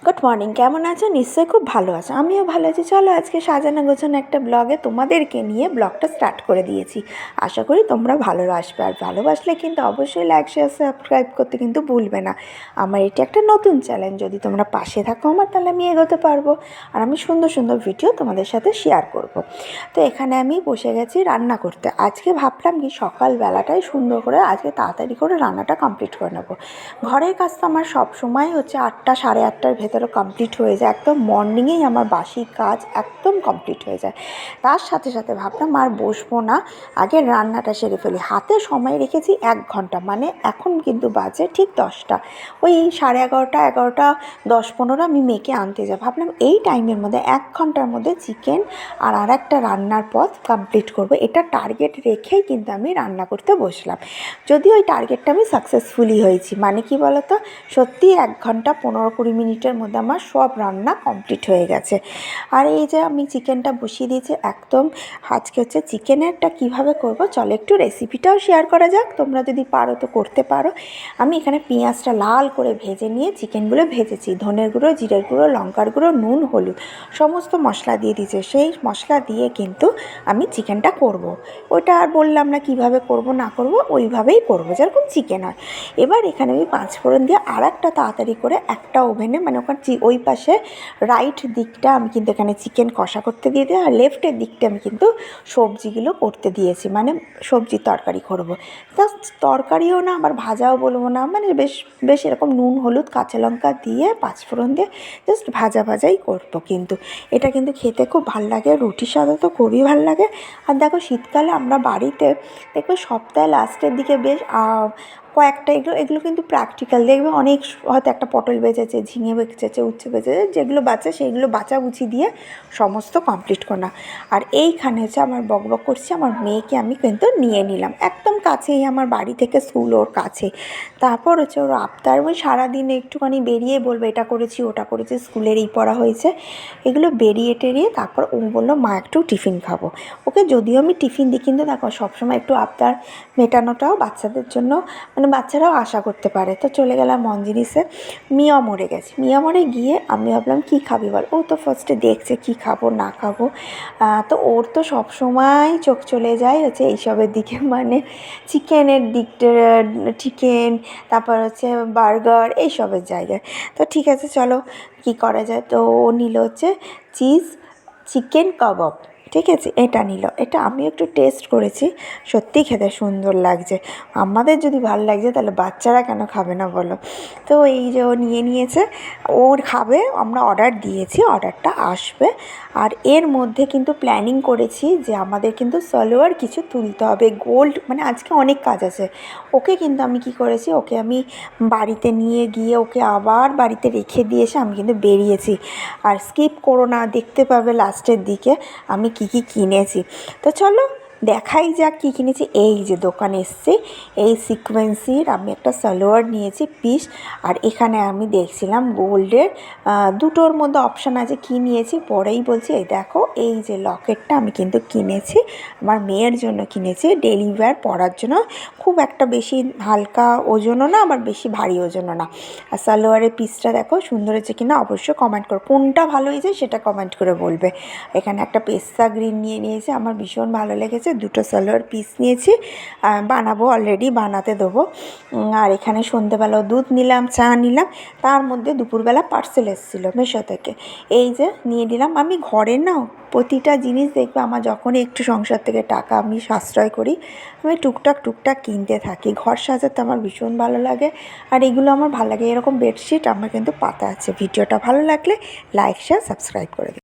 Good morning, কেমন আছো? নিশ্চয়ই খুব ভালো আছো। আমিও ভালো আছি। চলো আজকে সাজানো গোছানো একটা ব্লগে তোমাদেরকে নিয়ে ব্লগটা স্টার্ট করে দিয়েছি। আশা করি তোমরা ভালোবাসবে, আর ভালোবাসলে কিন্তু অবশ্যই লাইক শেয়ার সাবস্ক্রাইব করতে কিন্তু ভুলবে না। আমার এটি একটা নতুন চ্যালেঞ্জ, যদি তোমরা পাশে থাকো আমার, তাহলে আমি এগোতে পারবো, আর আমি সুন্দর সুন্দর ভিডিও তোমাদের সাথে শেয়ার করব। তো এখানে আমি বসে গেছি রান্না করতে। আজকে ভাবলাম কি সকালবেলাটাই সুন্দর করে আজকে তাড়াতাড়ি করে রান্নাটা কমপ্লিট করে নেবো। ঘরের কাজ তো আমার সবসময় হচ্ছে 8টা সাড়ে 8টার ভেতরে কমপ্লিট হয়ে যায়। একদম মর্নিংয়েই আমার বাসি কাজ একদম কমপ্লিট হয়ে যায়। তার সাথে সাথে ভাবলাম আর বসবো না, আগে রান্নাটা সেরে ফেলি। হাতে সময় রেখেছি 1 ঘন্টা, মানে এখন কিন্তু বাজে ঠিক 10টা, ওই 11:30 11টা 10-15 আমি মেয়েকে আনতে যাই। ভাবলাম এই টাইমের মধ্যে 1 ঘন্টার মধ্যে চিকেন আর একটা রান্নার পথ কমপ্লিট করব, এটা টার্গেট রেখেই কিন্তু আমি রান্না করতে বসলাম। যদিও ওই টার্গেটটা আমি সাকসেসফুলি হয়েছি, মানে কি বলতো, সত্যি 1 ঘন্টা 15-20 মিনিটের মধ্যে আমার সব রান্না কমপ্লিট হয়ে গেছে। আর এই যে আমি চিকেনটা বসিয়ে দিয়েছি একদম। আজকে হচ্ছে চিকেনেরটা কীভাবে করব, চলো একটু রেসিপিটাও শেয়ার করা যাক। তোমরা যদি পারো তো করতে পারো। আমি এখানে পেঁয়াজটা লাল করে ভেজে নিয়ে চিকেনগুলো ভেজেছি। ধনের গুঁড়ো, জিরের গুঁড়ো, লঙ্কার গুঁড়ো, নুন, হলুদ সমস্ত মশলা দিয়ে দিয়েছি। সেই মশলা দিয়ে কিন্তু আমি চিকেনটা করব। ওটা আর বললাম না কীভাবে করব না করব, ওইভাবেই করব যেরকম চিকেন হয়। এবার এখানে আমি 5 ফোড়ন দিয়ে আর একটা তাড়াতাড়ি করে একটা ওভেনে, মানে ওখানে ওই পাশে রাইট দিকটা আমি কিন্তু এখানে চিকেন কষা করতে দিয়ে দিই, আর লেফটের দিকটা আমি কিন্তু সবজিগুলো করতে দিয়েছি, মানে সবজির তরকারি করব। তা তরকারিও না আবার ভাজাও বলবো না, মানে বেশ বেশ এরকম নুন হলুদ কাঁচা লঙ্কা দিয়ে 5 ফোড়ন দিয়ে জাস্ট ভাজা ভাজাই করবো। কিন্তু এটা কিন্তু খেতে খুব ভাল লাগে, রুটির সাথে তো খুবই ভাল লাগে। আর দেখো শীতকালে আমরা বাড়িতে দেখবে সপ্তাহে লাস্টের দিকে বেশ কয়েকটা এগুলো কিন্তু প্র্যাকটিক্যাল দেখবে, অনেক হয়তো একটা পটল বেঁচেছে, ঝিঙে বেঁচেছে, উচ্ছে বেঁচেছে, যেগুলো বাঁচে সেইগুলো বাঁচাবুচি দিয়ে সমস্ত কমপ্লিট করা। আর এইখানে হচ্ছে আমার বকবক করছি, আমার মেয়েকে আমি কিন্তু নিয়ে নিলাম একদম কাছেই, আমার বাড়ি থেকে স্কুল ওর কাছে। তারপর হচ্ছে ওর আবদার, ওই সারাদিন একটুখানি বেরিয়ে বলবে এটা করেছি ওটা করেছি, স্কুলের এই পড়া হয়েছে, এগুলো বেরিয়ে টেরিয়ে তারপর ও বললো মা একটু টিফিন খাবো। ওকে যদিও আমি টিফিন দিই, কিন্তু দেখো সবসময় একটু আবদার মেটানোটাও বাচ্চাদের জন্য, মানে বাচ্চারাও আশা করতে পারে। তো চলে গেলাম মঞ্জিনিসে। মিয়া মরে গেছে। মিয়া মরে গিয়ে আমি ভাবলাম কী খাবি বল। ও তো ফার্স্টে দেখছে কী খাবো না খাবো। তো ওর তো সবসময় চোখ চলে যায় হচ্ছে এইসবের দিকে, মানে চিকেনের দিকটা, চিকেন, তারপর হচ্ছে বার্গার, এইসবের জায়গায়। তো ঠিক আছে চলো কী করা যায়। তো ও নিল হচ্ছে চিজ চিকেন কাবাব, ঠিক আছে, এটা নিল। এটা আমি একটু টেস্ট করেছি, সত্যিই খেতে সুন্দর লাগছে। আমাদের যদি ভালো লাগছে তাহলে বাচ্চারা কেন খাবে না বলো। তো এই যে ও নিয়ে নিয়েছে, ওর খাবে, আমরা অর্ডার দিয়েছি, অর্ডারটা আসবে। আর এর মধ্যে কিন্তু প্ল্যানিং করেছি যে আমাদের কিন্তু সালোয়ার কিছু তুলতে হবে, গোল্ড, মানে আজকে অনেক কাজ আছে। ওকে কিন্তু আমি কি করেছি, ওকে আমি বাড়িতে নিয়ে গিয়ে ওকে আবার বাড়িতে রেখে দিয়ে এসে আমি কিন্তু বেরিয়েছি। আর স্কিপ করো না, দেখতে পাবে লাস্টের দিকে আমি কি কি কিনেছি। তো চলো দেখাই যাক কী কিনেছি। এই যে দোকানে এসেছি, এই সিকোয়েন্সির আমি একটা সালোয়ার নিয়েছি পিস। আর এখানে আমি দেখছিলাম গোল্ডের দুটোর মধ্যে অপশান আছে, কী নিয়েছি পরেই বলছি। এই দেখো এই যে লকেটটা আমি কিন্তু কিনেছি, আমার মেয়ের জন্য কিনেছি, ডেলি ওয়্যার পরার জন্য। খুব একটা বেশি হালকা ওজনও না, আবার বেশি ভারী ওজনও না। আর সালোয়ারের পিসটা দেখো সুন্দর হয়েছে কিনা অবশ্যই কমেন্ট করো, কোনটা ভালো হয়েছে সেটা কমেন্ট করে বলবে। এখানে একটা পেস্তা গ্রিন নিয়ে নিয়েছি, আমার ভীষণ ভালো লেগেছে। দুটো সালোয়ার পিস নিয়েছি, বানাবো, অলরেডি বানাতে দেবো। আর এখানে সন্ধেবেলাও দুধ নিলাম, চা নিলাম। তার মধ্যে দুপুরবেলা পার্সেল এসেছিলো মিশো থেকে, এই যে নিয়ে নিলাম। আমি ঘরের না প্রতিটা জিনিস দেখবে, আমার যখনই একটু সংসার থেকে টাকা আমি সাশ্রয় করি, আমি টুকটাক টুকটাক কিনতে থাকি। ঘর সাজাতে আমার ভীষণ ভালো লাগে, আর এগুলো আমার ভালো লাগে। এরকম বেডশিট আমার কিন্তু পাতা আছে। ভিডিওটা ভালো লাগলে লাইক শেয়ার সাবস্ক্রাইব করে দিই।